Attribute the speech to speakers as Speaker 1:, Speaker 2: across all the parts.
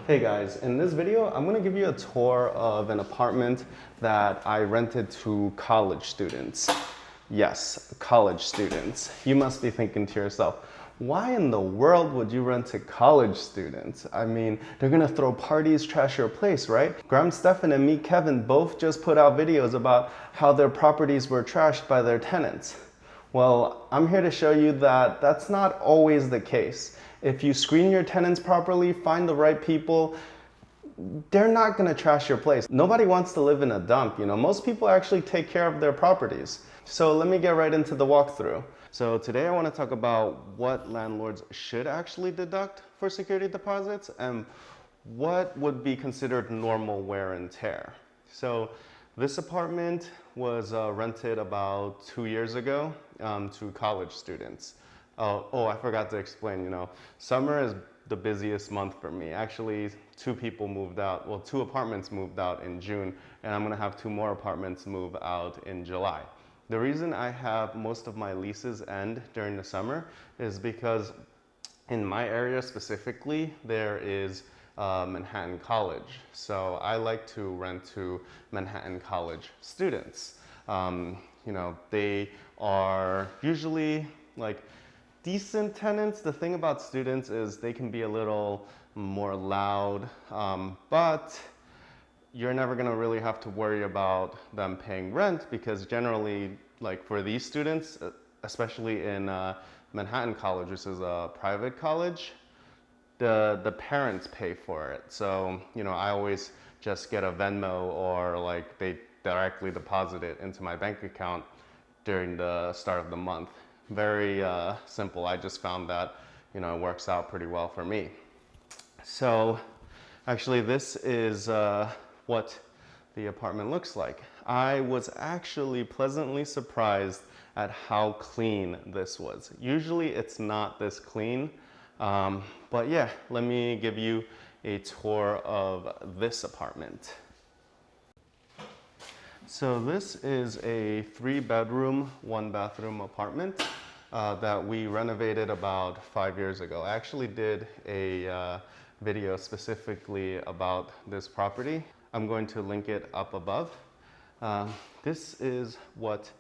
Speaker 1: Hey guys, in this video, I'm gonna give you a tour of an apartment that I rented to college students. Yes, college students. You must be thinking to yourself, why in the world would you rent to college students? I mean, they're gonna throw parties, trash your place, right? Graham Stephan and me, Kevin, both just put out videos about how their properties were trashed by their tenants. Well, I'm here to show you that that's not always the case. If you screen your tenants properly, find the right people, they're not gonna trash your place. Nobody wants to live in a dump, you know. Most people actually take care of their properties. So let me get right into the walkthrough. So today I wanna talk about what landlords should actually deduct for security deposits and what would be considered normal wear and tear. So this apartment was rented about 2 years ago to college students. Oh, I forgot to explain, you know, summer is the busiest month for me. Actually, two apartments moved out in June, and I'm gonna have 2 more apartments move out in July. The reason I have most of my leases end during the summer is because in my area specifically, there is Manhattan College. So I like to rent to Manhattan College students. You know, they are usually like decent tenants. The thing about students is they can be a little more loud, but you're never gonna really have to worry about them paying rent because generally, like for these students, especially in Manhattan College, which is a private college, the parents pay for it. So, you know, I always just get a Venmo or like they directly deposit it into my bank account during the start of the month. Very simple. I just found that, you know, it works out pretty well for me. So actually this is what the apartment looks like. I was actually pleasantly surprised at how clean this was. Usually it's not this clean, but yeah, let me give you a tour of this apartment. So this is a 3-bedroom, 1-bathroom apartment that we renovated about 5 years ago. I actually did a video specifically about this property. I'm going to link it up above. This is what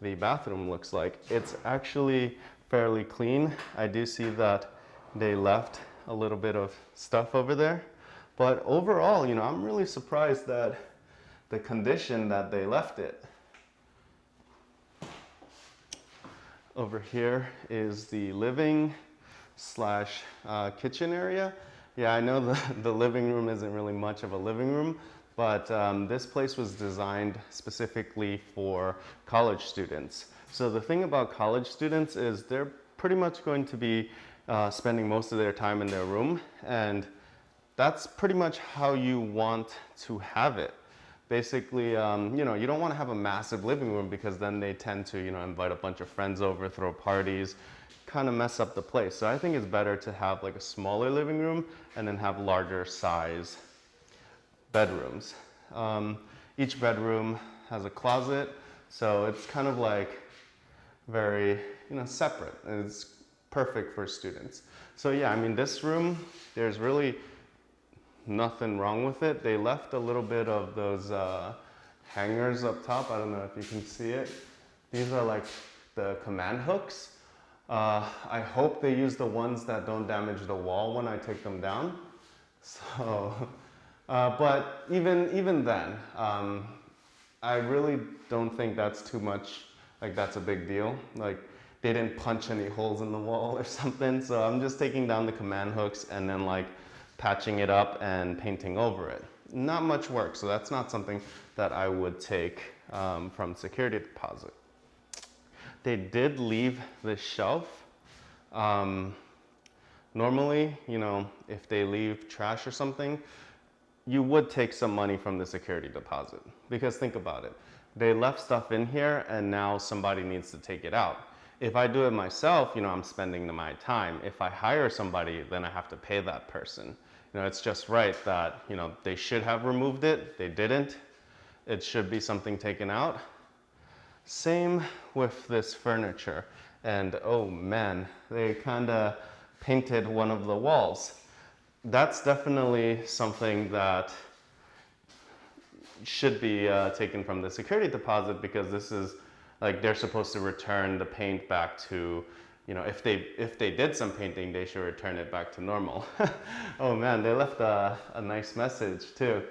Speaker 1: the bathroom looks like. It's actually fairly clean. I do see that they left a little bit of stuff over there, but overall, you know, I'm really surprised that the condition that they left it. Over here is the living slash kitchen area. Yeah, I know the living room isn't really much of a living room, but this place was designed specifically for college students. So the thing about college students is they're pretty much going to be spending most of their time in their room, and that's pretty much how you want to have it. Basically, you know, you don't want to have a massive living room because then they tend to, you know, invite a bunch of friends over, throw parties, kind of mess up the place. So I think it's better to have like a smaller living room and then have larger size bedrooms. Each bedroom has a closet, so it's kind of like very, you know, separate, and it's perfect for students. So yeah, I mean, this room, there's really nothing wrong with it. They left a little bit of those hangers up top. I don't know if you can see it. These are like the command hooks. I hope they use the ones that don't damage the wall when I take them down. So, but even then, I really don't think that's too much, like that's a big deal. Like they didn't punch any holes in the wall or something. So I'm just taking down the command hooks and then like patching it up and painting over it. Not much work, so that's not something that I would take from security deposit. They did leave this shelf. Normally, you know, if they leave trash or something, you would take some money from the security deposit. Because think about it. They left stuff in here and now somebody needs to take it out. If I do it myself, you know, I'm spending my time. If I hire somebody, then I have to pay that person. You know, it's just right that, you know, they should have removed it. They didn't. It should be something taken out. Same with this furniture. And oh man, they kind of painted one of the walls. that's definitely something that should be taken from the security deposit, because this is like they're supposed to return the paint back to, if they did some painting, they should return it back to normal. Oh man, they left a nice message too.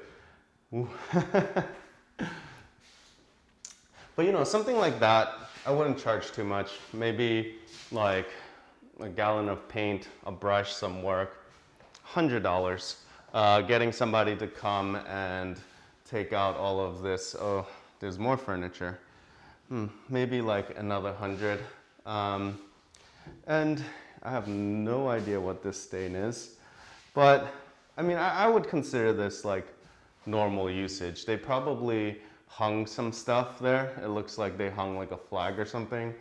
Speaker 1: But something like that, I wouldn't charge too much. Maybe like a gallon of paint, a brush, some work, $100. Getting somebody to come and take out all of this. Oh, there's more furniture. Maybe like another 100. And I have no idea what this stain is, but I mean, I would consider this like normal usage. They probably hung some stuff there. It looks like they hung like a flag or something,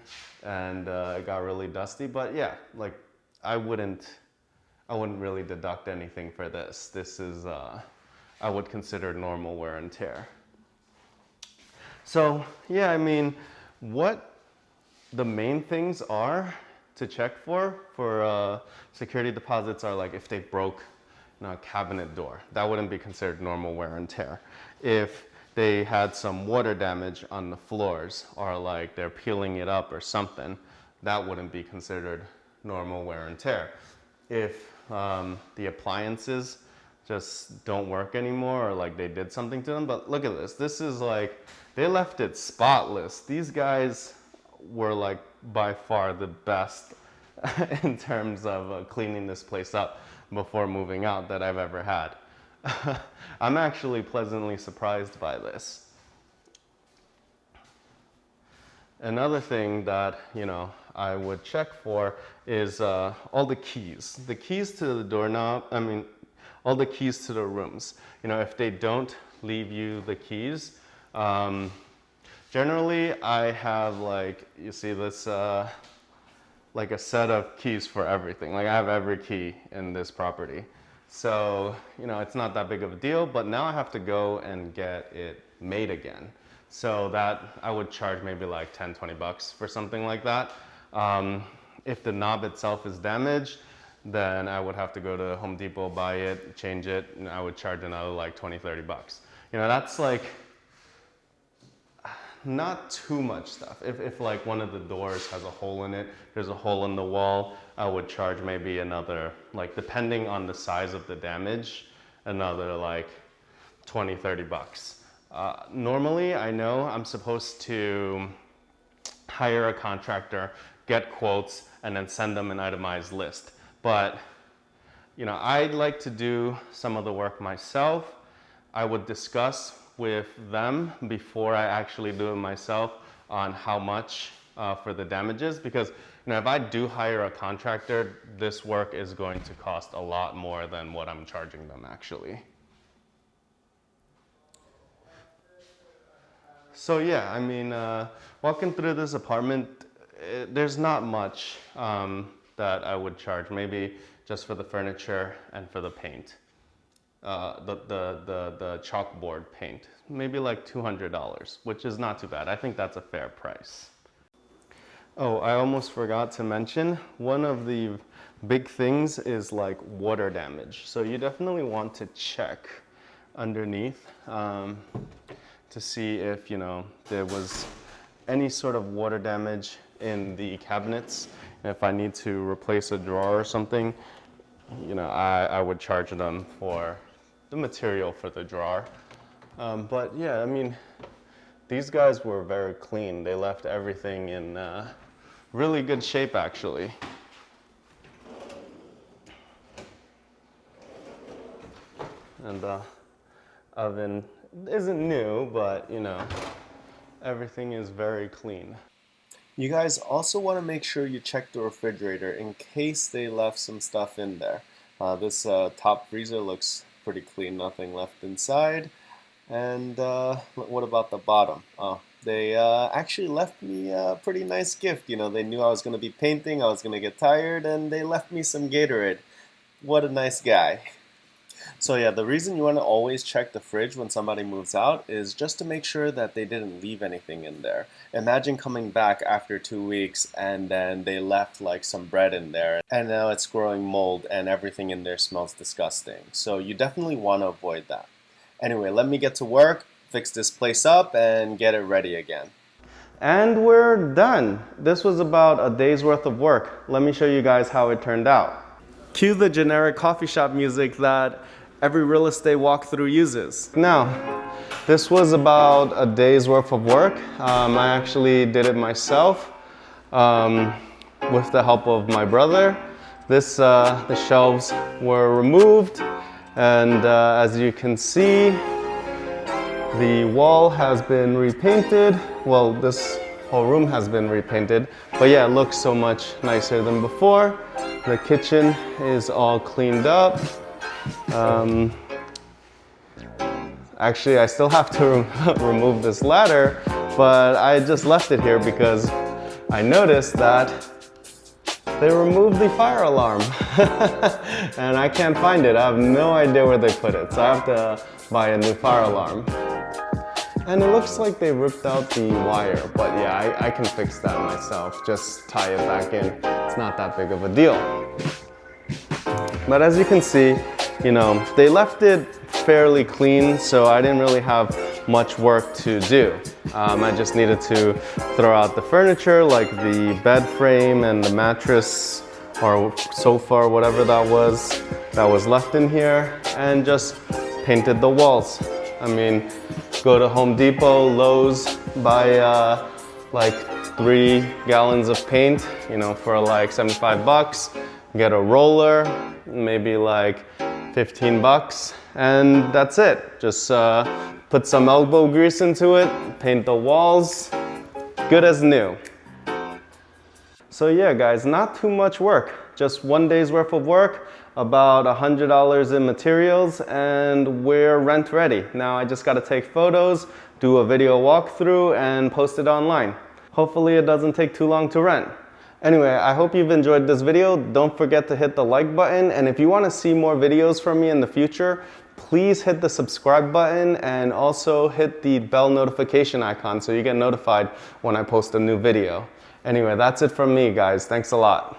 Speaker 1: and it got really dusty. But yeah, like I wouldn't really deduct anything for this. This is, I would consider normal wear and tear. So yeah, I mean, what the main things are to check for security deposits are like if they broke a cabinet door. That wouldn't be considered normal wear and tear. If they had some water damage on the floors, or like they're peeling it up or something, that wouldn't be considered normal wear and tear. If the appliances just don't work anymore, or like they did something to them. But look at this. This is like, they left it spotless. These guys were like by far the best in terms of cleaning this place up before moving out that I've ever had. I'm actually pleasantly surprised by this. Another thing that, I would check for is all the keys. The keys to the doorknob, all the keys to the rooms. If they don't leave you the keys, generally I have like, you see this, like a set of keys for everything. Like I have every key in this property. So, it's not that big of a deal, but now I have to go and get it made again. So that I would charge maybe like 10, 20 bucks for something like that. If the knob itself is damaged, then I would have to go to Home Depot, buy it, change it, and I would charge another like 20, 30 bucks. That's like not too much stuff. If like one of the doors has a hole in it, there's a hole in the wall, I would charge maybe another, like depending on the size of the damage, another like 20, 30 bucks. Normally, I know I'm supposed to hire a contractor, get quotes, and then send them an itemized list. But, I'd like to do some of the work myself. I would discuss with them before I actually do it myself on how much for the damages, because if I do hire a contractor, this work is going to cost a lot more than what I'm charging them actually. So yeah, walking through this apartment, there's not much that I would charge. Maybe just for the furniture and for the paint, the chalkboard paint, maybe like $200, which is not too bad. I think that's a fair price. Oh, I almost forgot to mention, one of the big things is like water damage. So you definitely want to check underneath to see if, there was any sort of water damage in the cabinets. And if I need to replace a drawer or something, I would charge them for the material for the drawer. But yeah, these guys were very clean. They left everything in really good shape actually. And the oven isn't new, but everything is very clean. You guys also want to make sure you check the refrigerator in case they left some stuff in there. This top freezer looks pretty clean, nothing left inside. And what about the bottom? They actually left me a pretty nice gift. They knew I was going to be painting, I was going to get tired, and they left me some Gatorade. What a nice guy.
Speaker 2: So yeah, the reason you want to always check the fridge when somebody moves out is just to make sure that they didn't leave anything in there. Imagine coming back after 2 weeks and then they left like some bread in there and now it's growing mold and everything in there smells disgusting. So you definitely want to avoid that. Anyway, let me get to work, fix this place up, and get it ready again.
Speaker 1: And we're done. This was about a day's worth of work. Let me show you guys how it turned out. Cue the generic coffee shop music that every real estate walkthrough uses. Now, this was about a day's worth of work. I actually did it myself with the help of my brother. The shelves were removed, and as you can see, the wall has been repainted. Well, this whole room has been repainted, but yeah, it looks so much nicer than before. The kitchen is all cleaned up. Actually, I still have to remove this ladder, but I just left it here because I noticed that they removed the fire alarm and I can't find it. I have no idea where they put it, so I have to buy a new fire alarm. And it looks like they ripped out the wire, but yeah, I can fix that myself. Just tie it back in. It's not that big of a deal. But as you can see, you know, they left it fairly clean, so I didn't really have much work to do. I just needed to throw out the furniture, like the bed frame and the mattress or sofa or whatever that was left in here, and just painted the walls. I mean, go to Home Depot, Lowe's, buy like 3 gallons of paint, you know, for like 75 bucks. Get a roller, maybe like 15 bucks, and that's it. Just put some elbow grease into it, paint the walls, good as new. So yeah, guys, not too much work. Just one day's worth of work, about $100 in materials, and we're rent ready. Now I just gotta take photos, do a video walkthrough, and post it online. Hopefully it doesn't take too long to rent. Anyway, I hope you've enjoyed this video. Don't forget to hit the like button, and if you want to see more videos from me in the future, please hit the subscribe button and also hit the bell notification icon so you get notified when I post a new video. Anyway, that's it from me, guys. Thanks a lot.